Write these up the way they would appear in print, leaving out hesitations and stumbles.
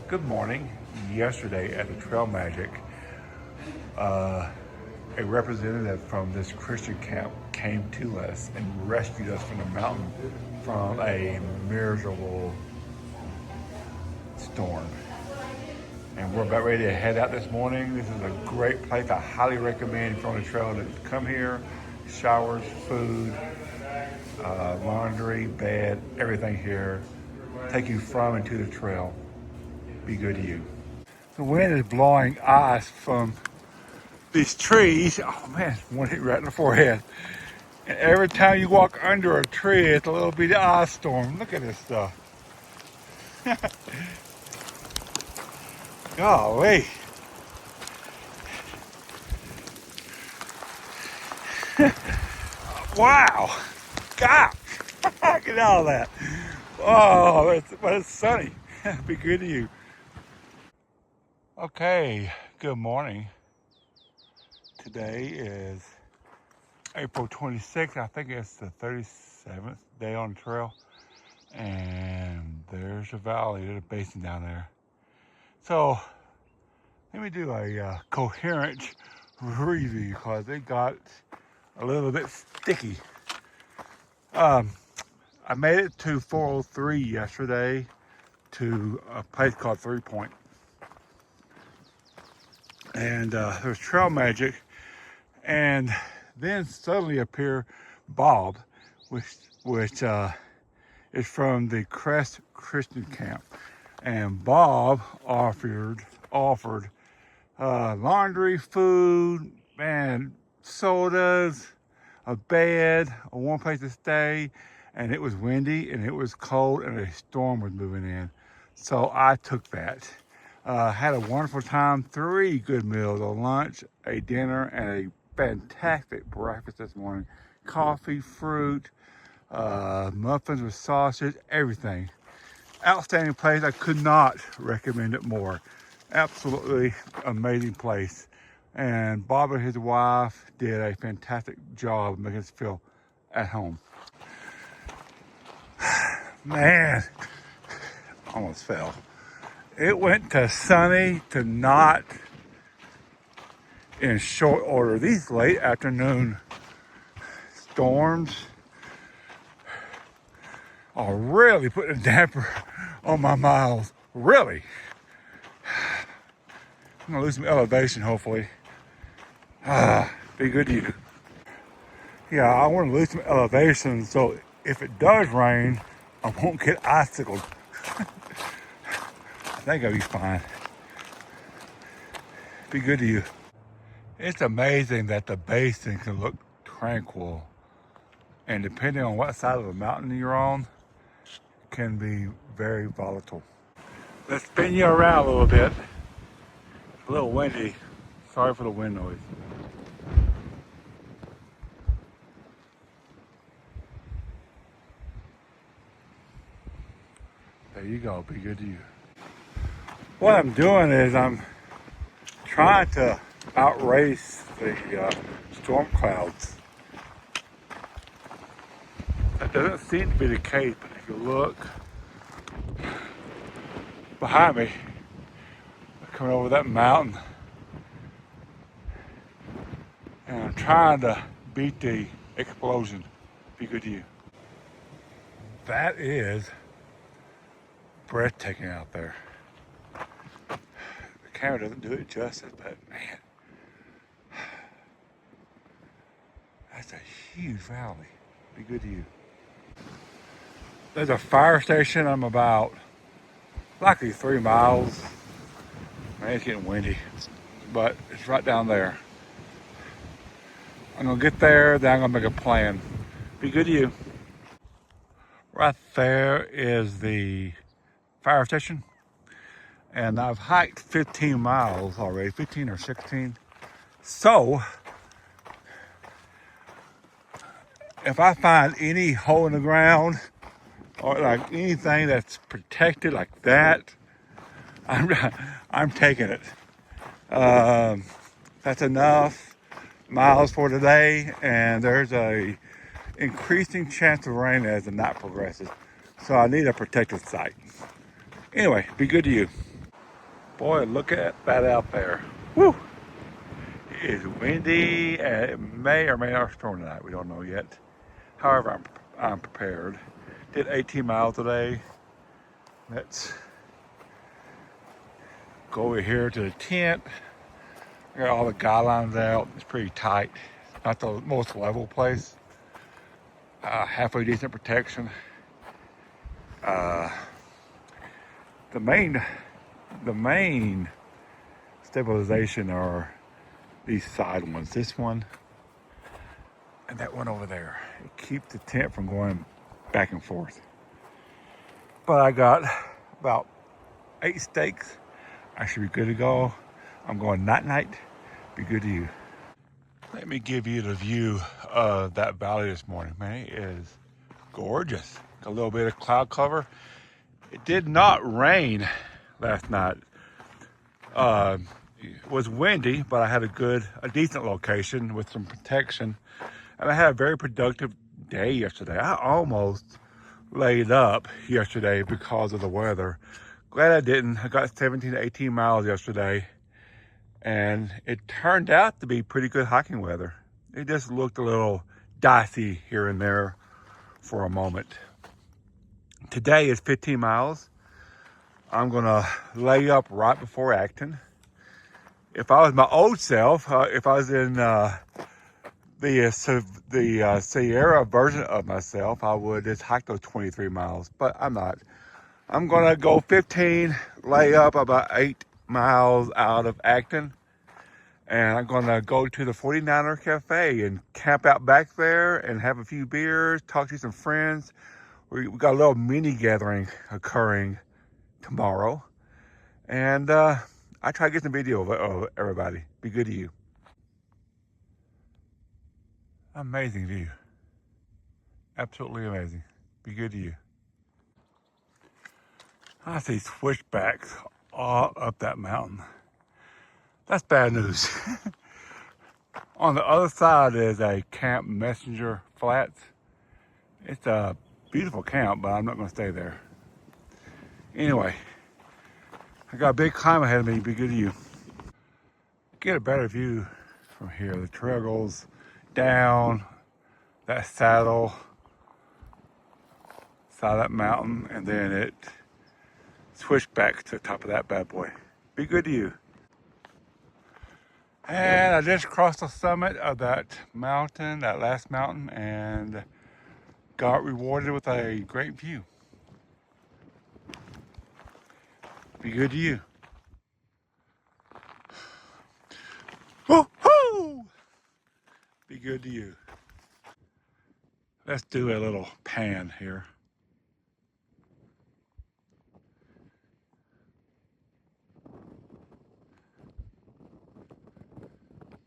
Good morning. Yesterday at the Trail Magic, a representative from this Christian camp came to us and rescued us from the mountain from a miserable storm. And we're about ready to head out this morning. This is a great place. I highly recommend if you're on the trail to come here. Showers, food, laundry, bed, everything here. Take you from and to the trail. Be good to you. The wind is blowing ice from these trees. Oh man, one hit right in the forehead. And every time you walk under a tree, it's a little bitty ice storm. Look at this stuff. Golly. Wow. God. Get out of that. Oh, but it's sunny. Be good to you. Okay, good morning. Today is April 26th. I think it's the 37th day on the trail. And there's a valley, there's a basin down there. So let me do a coherent review because it got a little bit sticky. I made it to 403 yesterday to a place called 3 Point. And there's Trail Magic. And then suddenly appeared Bob, which is from the Crest Christian Camp. And Bob offered laundry, food, and sodas, a bed, a warm place to stay, and it was windy and it was cold and a storm was moving in. So I took that. Had a wonderful time, 3 good meals, a lunch, a dinner, and a fantastic breakfast this morning. Coffee, fruit, muffins with sausage, everything. Outstanding place. I could not recommend it more. Absolutely amazing place. And Bob and his wife did a fantastic job of making us feel at home. Man, almost fell. It went to sunny to not in short order. These late afternoon storms are really putting a damper on my miles. Really. I'm gonna lose some elevation, hopefully. Be good to you. Yeah, I want to lose some elevation so if it does rain, I won't get icicled. I think I'll be fine. Be good to you. It's amazing that the basin can look tranquil, and depending on what side of the mountain you're on, can be very volatile. Let's spin you around a little bit. It's a little windy. Sorry for the wind noise. There you go. Be good to you. What I'm doing is I'm trying to outrace the storm clouds. That doesn't seem to be the case, but if you look behind me, coming over that mountain, and I'm trying to beat the explosion. Be good to you. That is breathtaking out there. The camera doesn't do it justice, but man, that's a huge valley. Be good to you. There's a fire station. I'm about likely 3 miles. Man, it's getting windy, but it's right down there. I'm gonna get there, then I'm gonna make a plan. Be good to you. Right there is the fire station. And I've hiked 15 miles already, 15 or 16. So, if I find any hole in the ground or like anything that's protected like that, I'm taking it. That's enough miles for today, and there's a increasing chance of rain as the night progresses. So I need a protected site. Anyway, be good to you. Boy, look at that out there. Woo! It is windy and it may or may not storm tonight. We don't know yet. However, I'm prepared. Did 18 miles today. Let's go over here to the tent. I got all the guidelines out. It's pretty tight. It's not the most level place. Halfway decent protection. Uh, the main stabilization are these side ones. This one and that one over there. It keeps the tent from going back and forth. But I got about 8 stakes. I should be good to go. I'm going night. Be good to you. Let me give you the view of that valley this morning. Man, it is gorgeous. Got a little bit of cloud cover. It did not rain last night. It was windy, but I had a decent location with some protection. And I had a very productive day yesterday. I almost laid up yesterday because of the weather. Glad I didn't. I got 17 to 18 miles yesterday. And it turned out to be pretty good hiking weather. It just looked a little dicey here and there for a moment. Today is 15 miles. I'm gonna lay up right before Acton. If I was my old self, if I was in the Sierra version of myself, I would just hike those 23 miles, but I'm not. I'm gonna go 15, lay up about 8 miles out of Acton, and I'm gonna go to the 49er Cafe and camp out back there and have a few beers, talk to some friends. We got a little mini gathering occurring tomorrow, and I try to get some video of everybody. Be good to you. Amazing view. Absolutely amazing. Be good to you. I see switchbacks all up that mountain. That's bad news. On the other side is a Camp Messenger Flats. It's a beautiful camp, but I'm not going to stay there. Anyway, I got a big climb ahead of me. Be good to you. Get a better view from here. The trail goes down that saddle, side of that mountain, and then it switched back to the top of that bad boy. Be good to you. And I just crossed the summit of that mountain, that last mountain, and got rewarded with a great view. Be good to you. Woo-hoo! Be good to you. Let's do a little pan here.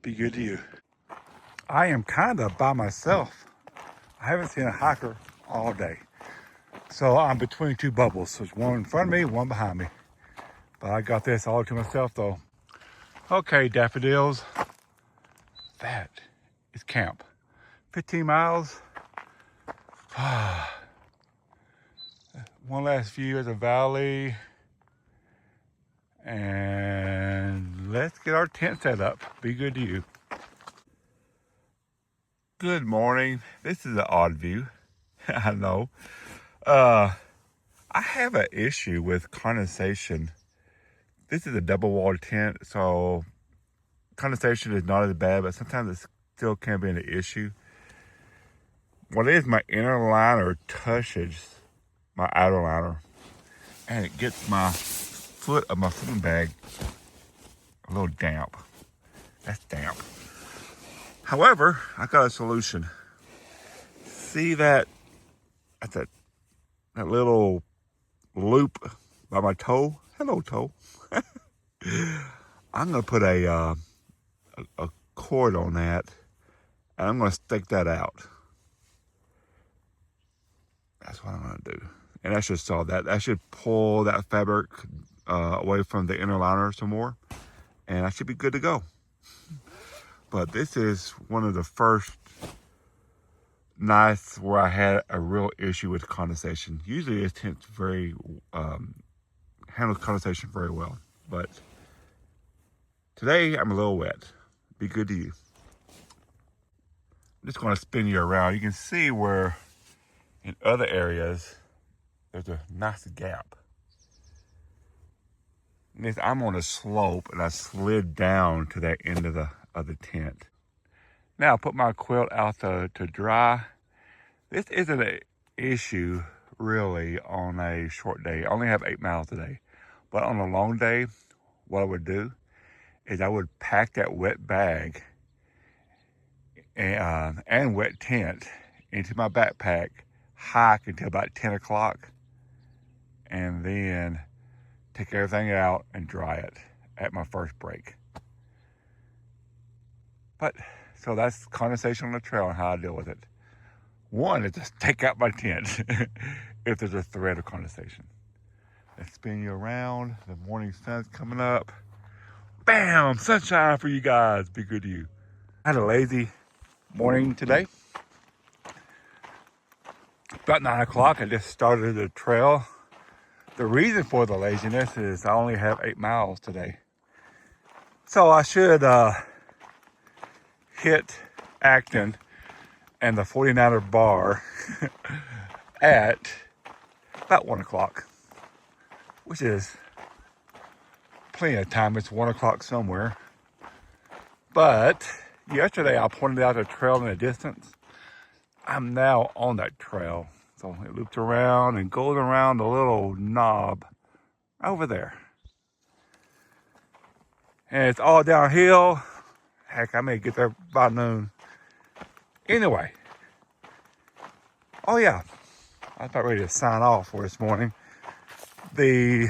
Be good to you. I am kind of by myself. I haven't seen a hiker all day. So I'm between two bubbles. There's one in front of me, one behind me. But I got this all to myself though. Okay, daffodils. That is camp. 15 miles. One last view of the valley. And let's get our tent set up. Be good to you. Good morning. This is an odd view. I know. I have an issue with condensation. This is a double walled tent, so condensation is not as bad, but sometimes it still can be an issue. What it is, my inner liner touches my outer liner, and it gets my foot of my sleeping bag a little damp. That's damp. However, I got a solution. See that? That's that little loop by my toe. Hello, toe. I'm gonna put a cord on that, and I'm gonna stake that out. That's what I'm gonna do, and that should solve that. That should pull that fabric away from the inner liner some more, and I should be good to go. But this is one of the first nights where I had a real issue with condensation. Usually, it tends very handles condensation very well. but today I'm a little wet. Be good to you. I'm just going to spin you around. You can see where in other areas there's a nice gap. I'm on a slope and I slid down to that end of the tent. Now I put my quilt out to dry. This isn't an issue really on a short day. I only have 8 miles today. But on a long day, what I would do is I would pack that wet bag and wet tent into my backpack, hike until about 10 o'clock, and then take everything out and dry it at my first break. But, so that's condensation on the trail and how I deal with it. One is just take out my tent if there's a threat of condensation. Let's spin you around. The morning sun's coming up. Bam! Sunshine for you guys. Be good to you. I had a lazy morning today. About 9 o'clock, I just started the trail. The reason for the laziness is I only have 8 miles today. So I should hit Acton and the 49er bar at about 1 o'clock, which is plenty of time. It's 1 o'clock somewhere. But yesterday I pointed out a trail in the distance. I'm now on that trail. So it loops around and goes around the little knob over there. And it's all downhill. Heck, I may get there by noon. Anyway. Oh yeah, I was about ready to sign off for this morning. The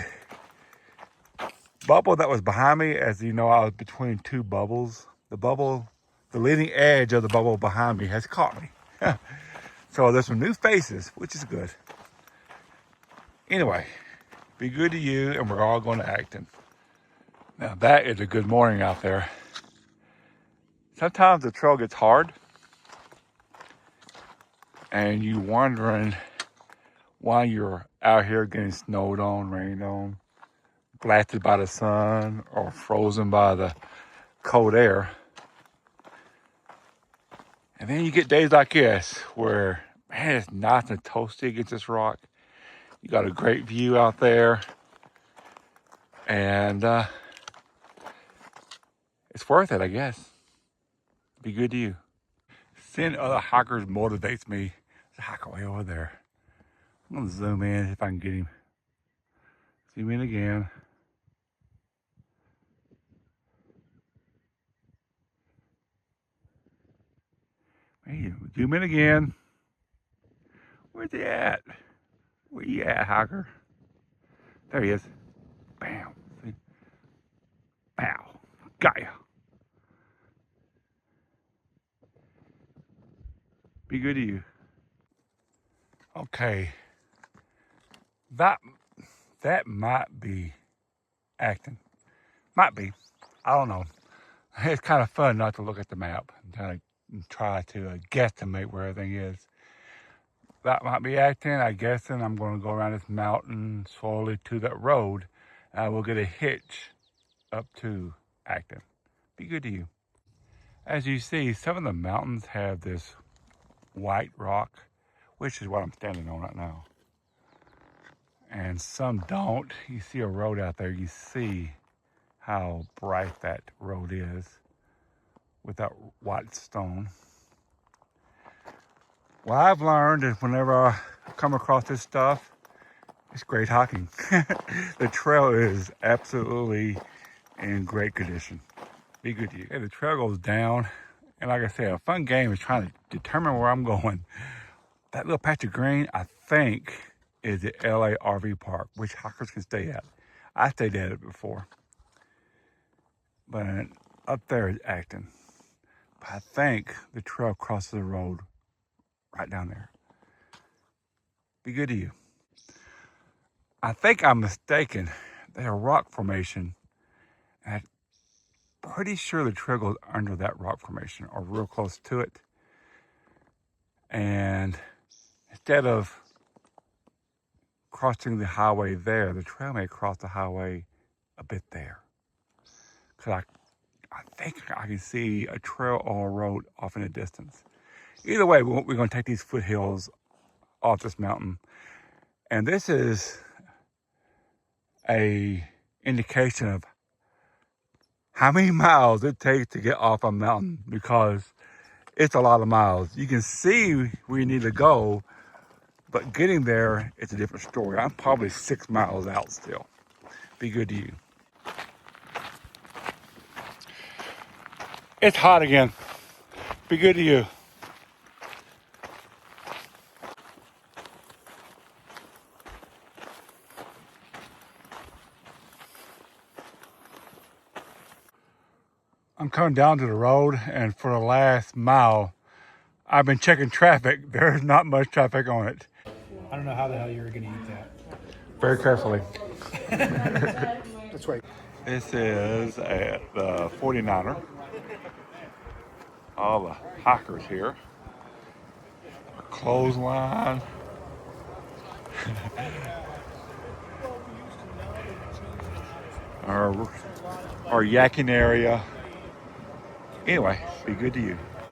bubble that was behind me, as you know, I was between two bubbles. The leading edge of the bubble behind me has caught me. So there's some new faces, which is good. Anyway, be good to you, and we're all going to Acton. Now that is a good morning out there. Sometimes the trail gets hard, and you wondering why you're out here getting snowed on, rained on, blasted by the sun, or frozen by the cold air. And then you get days like this where, man, it's nice and toasty against this rock. You got a great view out there, and it's worth it, I guess. Be good to you. Seeing other hikers motivates me to hike way over there. I'm gonna zoom in if I can get him. Zoom in again. Hey, zoom in again. Where's he at? Where you at, hiker? There he is. Bam. See? Bow. Got ya. Be good to you. Okay. That might be Acton. Might be. I don't know. It's kind of fun not to look at the map and kind of try to guesstimate where everything is. That might be Acton. I guess, and I'm going to go around this mountain slowly to that road. And I will get a hitch up to Acton. Be good to you. As you see, some of the mountains have this white rock, which is what I'm standing on right now. And some don't. You see a road out there, you see how bright that road is with that white stone. What I've learned is whenever I come across this stuff, it's great hiking. The trail is absolutely in great condition. Be good to you. Okay, the trail goes down, and like I said, a fun game is trying to determine where I'm going. That little patch of green, I think, is the LA RV park, which hikers can stay at. I stayed at it before. But up there is Acton. But I think the trail crosses the road right down there. Be good to you. I think I'm mistaken. There's a rock formation. And I'm pretty sure the trail goes under that rock formation or real close to it. And instead of crossing the highway there, the trail may cross the highway a bit there. Cause I think I can see a trail or a road off in the distance. Either way, we're gonna take these foothills off this mountain. And this is a indication of how many miles it takes to get off a mountain, because it's a lot of miles. You can see where you need to go, but getting there is a different story. I'm probably 6 miles out still. Be good to you. It's hot again. Be good to you. I'm coming down to the road, and for the last mile, I've been checking traffic. There's not much traffic on it. I don't know how the hell you were going to eat that. Very carefully. That's right. This is at the 49er. All the hikers here. A clothesline. our yakking area. Anyway, be good to you.